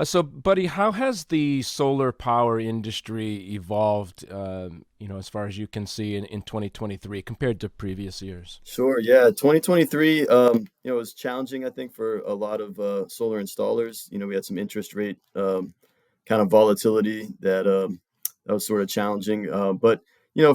So, buddy, how has the solar power industry evolved, as far as you can see in 2023 compared to previous years? Sure, yeah. 2023, was challenging, I think, for a lot of solar installers. We had some interest rate kind of volatility that was sort of challenging. But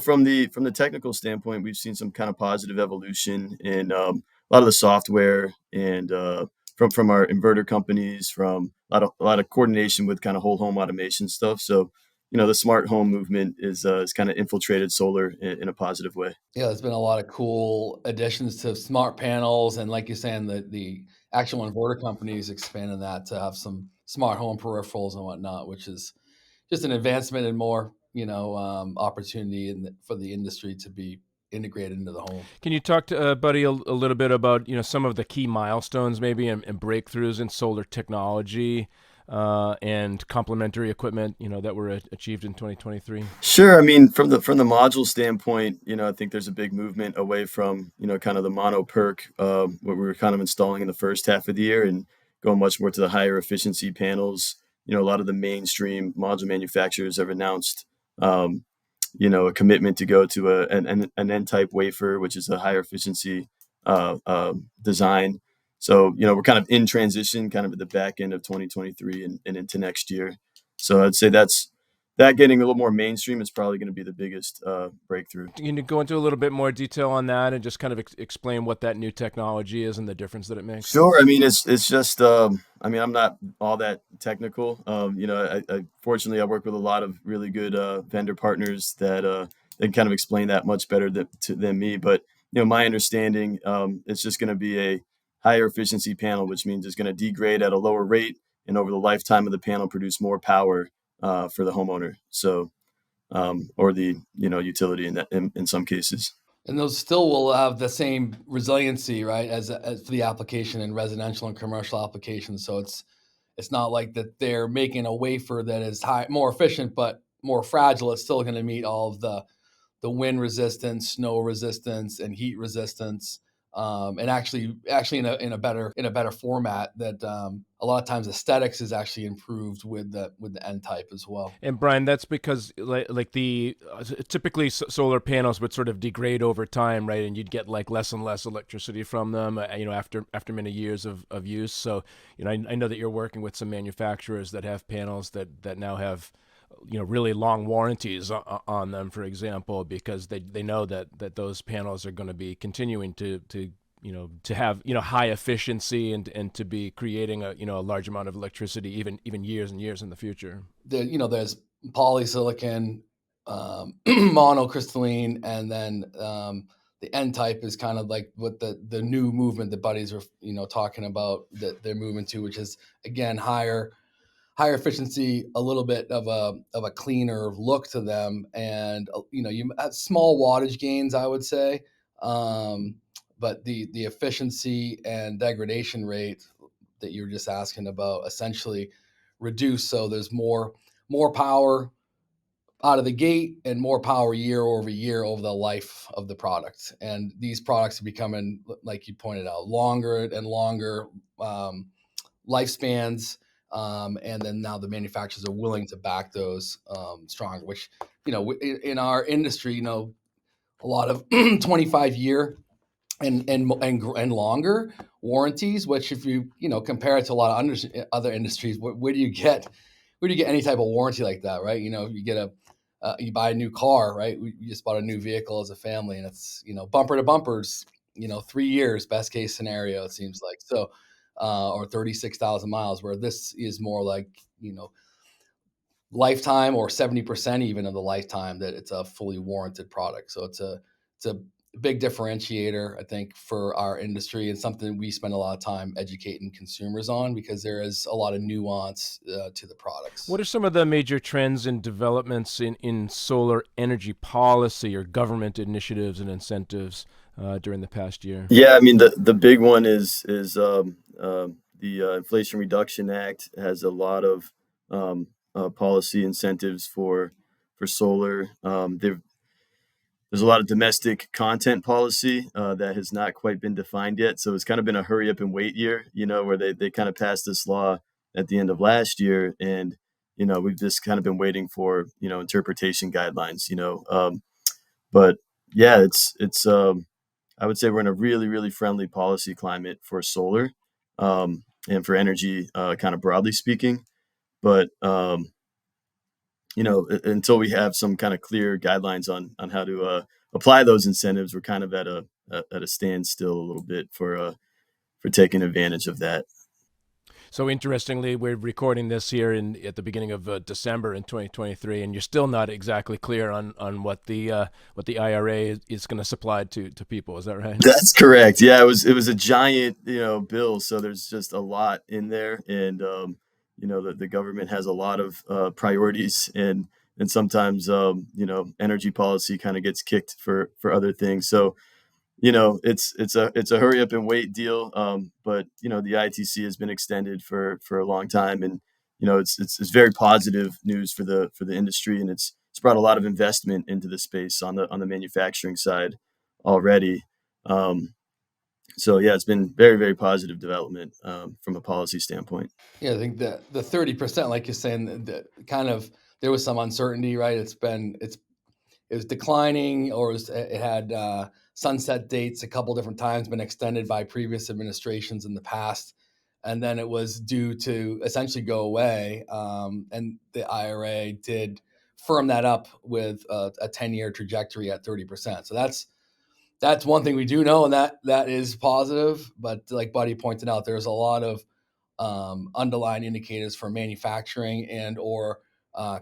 from the technical standpoint, we've seen some kind of positive evolution in a lot of the software and from our inverter companies, from a lot of coordination with kind of whole home automation stuff. So, the smart home movement is kind of infiltrated solar in a positive way. Yeah, there's been a lot of cool additions to smart panels, and like you're saying, the actual inverter companies expanding that to have some smart home peripherals and whatnot, which is just an advancement and more, opportunity for the industry to be integrated into the home. Can you talk to Buddy a little bit about some of the key milestones maybe and breakthroughs in solar technology and complementary equipment that were achieved in 2023? Sure. I mean, from the module standpoint, I think there's a big movement away from, kind of the mono PERC, what we were kind of installing in the first half of the year, and going much more to the higher efficiency panels. A lot of the mainstream module manufacturers have announced, a commitment to go to an N-type wafer, which is a higher efficiency design. So, we're kind of in transition, kind of at the back end of 2023 and into next year. So I'd say that getting a little more mainstream is probably going to be the biggest breakthrough. Can you go into a little bit more detail on that and just kind of explain what that new technology is and the difference that it makes? Sure. I mean, it's just. I mean, I'm not all that technical. I fortunately I work with a lot of really good vendor partners that they can kind of explain that much better than me. But my understanding, it's just going to be a higher efficiency panel, which means it's going to degrade at a lower rate, and over the lifetime of the panel, produce more power for the homeowner. So, or the utility in some cases. And those still will have the same resiliency, right, as for the application in residential and commercial applications. So it's not like that they're making a wafer that is more efficient but more fragile. It's still going to meet all of the wind resistance, snow resistance, and heat resistance, and actually in a better format that a lot of times aesthetics is actually improved with the N type as well. And Brian, that's because like the typically solar panels would sort of degrade over time, right? And you'd get like less and less electricity from them, after many years of use. So, I know that you're working with some manufacturers that have panels that now have really long warranties on them, for example, because they know that those panels are going to be continuing to have high efficiency and to be creating a large amount of electricity even years and years in the future. There's polysilicon, monocrystalline, and then the N type is kind of like what the new movement the buddies are talking about that they're moving to, which is again higher efficiency, a little bit of a cleaner look to them, and you have small wattage gains, I would say, but the efficiency and degradation rate that you were just asking about essentially reduce. So there's more power out of the gate and more power year over year over the life of the product. And these products are becoming, like you pointed out, longer and longer lifespans. And then now the manufacturers are willing to back those stronger, which, in our industry, a lot of 25-year and longer warranties, which if compare it to a lot of other industries, where do you get any type of warranty like that, right? You buy a new car, right? You just bought a new vehicle as a family, and it's bumper to bumpers, 3 years, best case scenario, it seems like. So or 36,000 miles, where this is more like lifetime, or 70% even of the lifetime that it's a fully warranted product. So it's a big differentiator, I think, for our industry, and something we spend a lot of time educating consumers on, because there is a lot of nuance to the products. What are some of the major trends and developments in solar energy policy or government initiatives and incentives during the past year? Yeah, I mean the big one is the Inflation Reduction Act has a lot of policy incentives for solar. There's a lot of domestic content policy that has not quite been defined yet, so it's kind of been a hurry up and wait year, where they kind of passed this law at the end of last year, and we've just kind of been waiting for interpretation guidelines. But yeah, it's I would say we're in a really really friendly policy climate for solar, and for energy, kind of broadly speaking. But until we have some kind of clear guidelines on how to apply those incentives, we're kind of at a standstill a little bit for taking advantage of that. So interestingly, we're recording this here at the beginning of December in 2023, and you're still not exactly clear on what the IRA is going to supply to people. Is that right? That's correct. Yeah, it was a giant bill, so there's just a lot in there, and the government has a lot of priorities, and sometimes energy policy kind of gets kicked for other things. So it's a hurry up and wait deal. But the ITC has been extended for a long time, and it's very positive news for the industry, and it's brought a lot of investment into the space on the manufacturing side already. Um, so yeah, it's been very very positive development from a policy standpoint. Yeah, I think the 30%, like you're saying, kind of there was some uncertainty, right? It was declining, or it had sunset dates a couple different times, been extended by previous administrations in the past, and then it was due to essentially go away. And the IRA did firm that up with a 10-year trajectory at 30%. So that's one thing we do know, and that is positive. But like Buddy pointed out, there's a lot of underlying indicators for manufacturing and or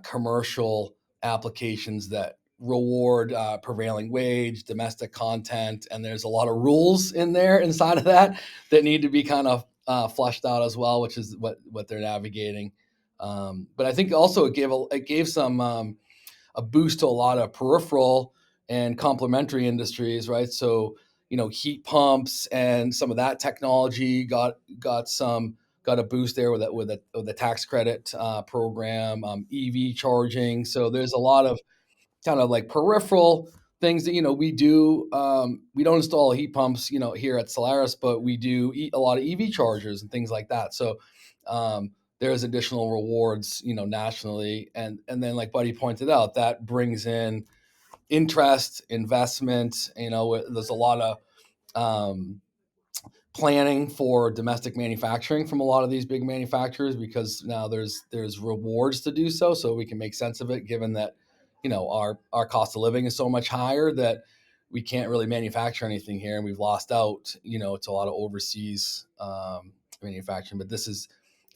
commercial applications that reward prevailing wage, domestic content, and there's a lot of rules in there inside of that need to be kind of flushed out as well, which is what they're navigating. But I think also it gave some a boost to a lot of peripheral and complementary industries, right? So heat pumps and some of that technology got a boost there with a tax credit program, EV charging. So there's a lot of kind of like peripheral things that we do. We don't install heat pumps, here at Solaris, but we do a lot of EV chargers and things like that. So there's additional rewards, nationally, and then like Buddy pointed out, that brings in interest, investment. There's a lot of um, planning for domestic manufacturing from a lot of these big manufacturers, because now there's rewards to do so, so we can make sense of it, given that our cost of living is so much higher that we can't really manufacture anything here, and we've lost out to a lot of overseas manufacturing. But this is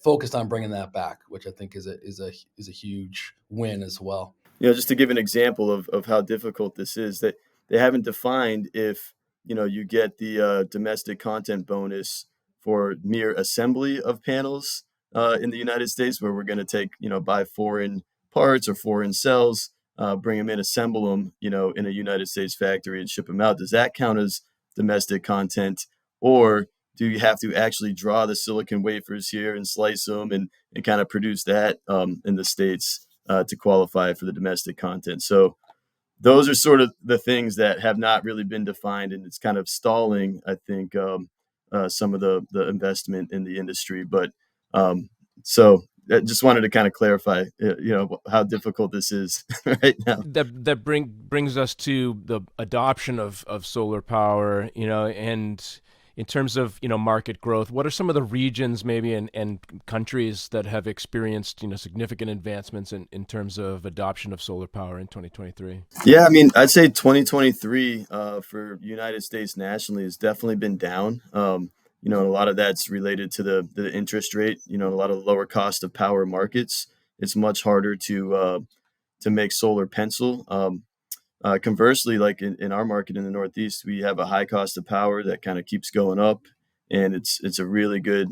focused on bringing that back, which I think is a huge win as well. Just to give an example of how difficult this is, that they haven't defined if you get the domestic content bonus for mere assembly of panels in the United States, where we're going to take buy foreign parts or foreign cells, bring them in, assemble them in a United States factory and ship them out. Does that count as domestic content, or do you have to actually draw the silicon wafers here and slice them and kind of produce that in the States to qualify for the domestic content? So those are sort of the things that have not really been defined, and it's kind of stalling, I think, some of the investment in the industry. But so I just wanted to kind of clarify, how difficult this is right now. That brings us to the adoption of solar power, and in terms of market growth, what are some of the regions maybe and countries that have experienced significant advancements in terms of adoption of solar power in 2023? Yeah, I mean, I'd say 2023 for United States nationally has definitely been down. A lot of that's related to the interest rate. A lot of lower cost of power markets. It's much harder to make solar pencil. Conversely, like in our market in the Northeast, we have a high cost of power that kind of keeps going up, and it's a really good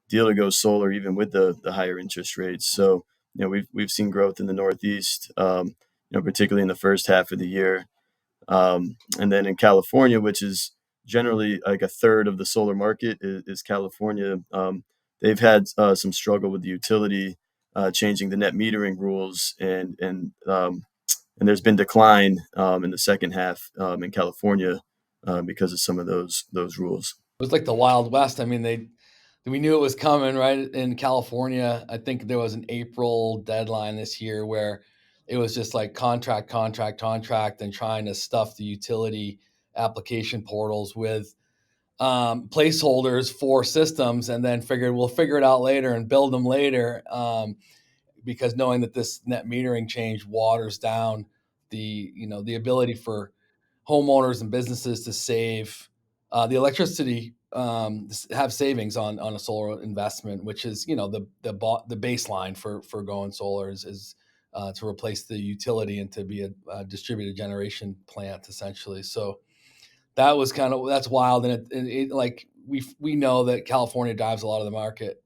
deal to go solar even with the higher interest rates. So we've seen growth in the Northeast, particularly in the first half of the year, and then in California, which is generally like a third of the solar market is California. They've had some struggle with the utility changing the net metering rules, and there's been decline in the second half in California because of some of those rules. It was like the Wild West. I mean, we knew it was coming, right? In California, I think there was an April deadline this year where it was just like contract, contract, contract, and trying to stuff the utility application portals with placeholders for systems, and then figured we'll figure it out later and build them later. Because knowing that this net metering change waters down the ability for homeowners and businesses to save the electricity, have savings on a solar investment, which is the baseline for going solar is to replace the utility and to be a distributed generation plant essentially. So that's wild, and like we know that California drives a lot of the market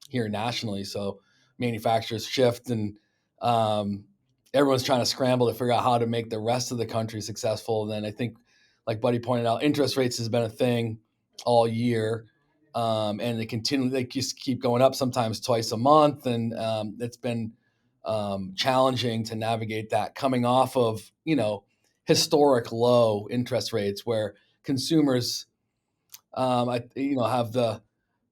here nationally. So manufacturers shift, and um, everyone's trying to scramble to figure out how to make the rest of the country successful. And then I think, like Buddy pointed out, interest rates has been a thing all year, and they just keep going up, sometimes twice a month, and it's been challenging to navigate that coming off of historic low interest rates where consumers have the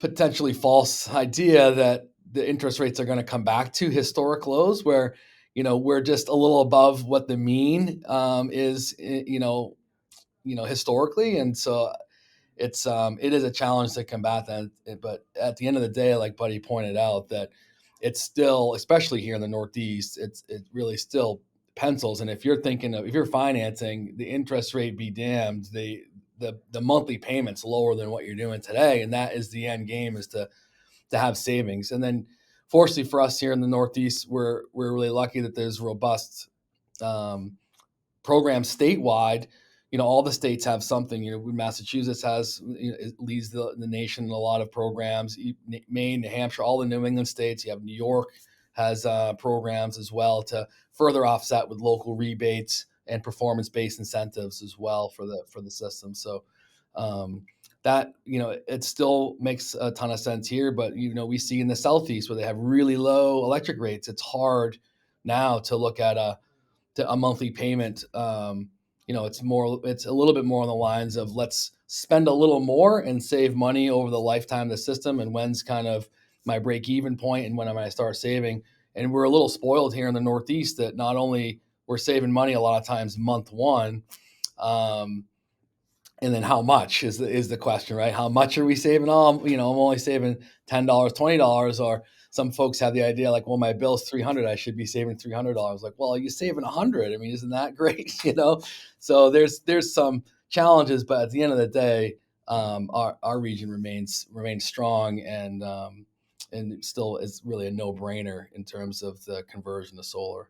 potentially false idea that the interest rates are going to come back to historic lows where we're just a little above what the mean is historically. And so it is a challenge to combat that. But at the end of the day, like Buddy pointed out, that it's still, especially here in the Northeast, it really still pencils. And if you're financing, the interest rate be damned, the monthly payments lower than what you're doing today, and that is the end game, is to have savings. And then fortunately for us here in the Northeast, we're really lucky that there's robust um, programs statewide. All the states have something. Massachusetts has, it leads the nation in a lot of programs. Maine, New Hampshire, all the New England states. You have New York has programs as well to further offset with local rebates and performance-based incentives as well for the system. So that it still makes a ton of sense here. But we see in the Southeast where they have really low electric rates, it's hard now to look at a monthly payment. It's a little bit more on the lines of, let's spend a little more and save money over the lifetime of the system, and when's kind of my break even point and when am I start saving. And we're a little spoiled here in the Northeast that not only we're saving money a lot of times month one, um, and then how much is the question, right? How much are we saving? Oh, I'm only saving $10, $20. Or some folks have the idea like, well, my bill's 300, I should be saving $300. Like, well, you're saving 100. I mean, isn't that great? So there's some challenges, but at the end of the day, our region remains strong, and still is really a no brainer in terms of the conversion to solar.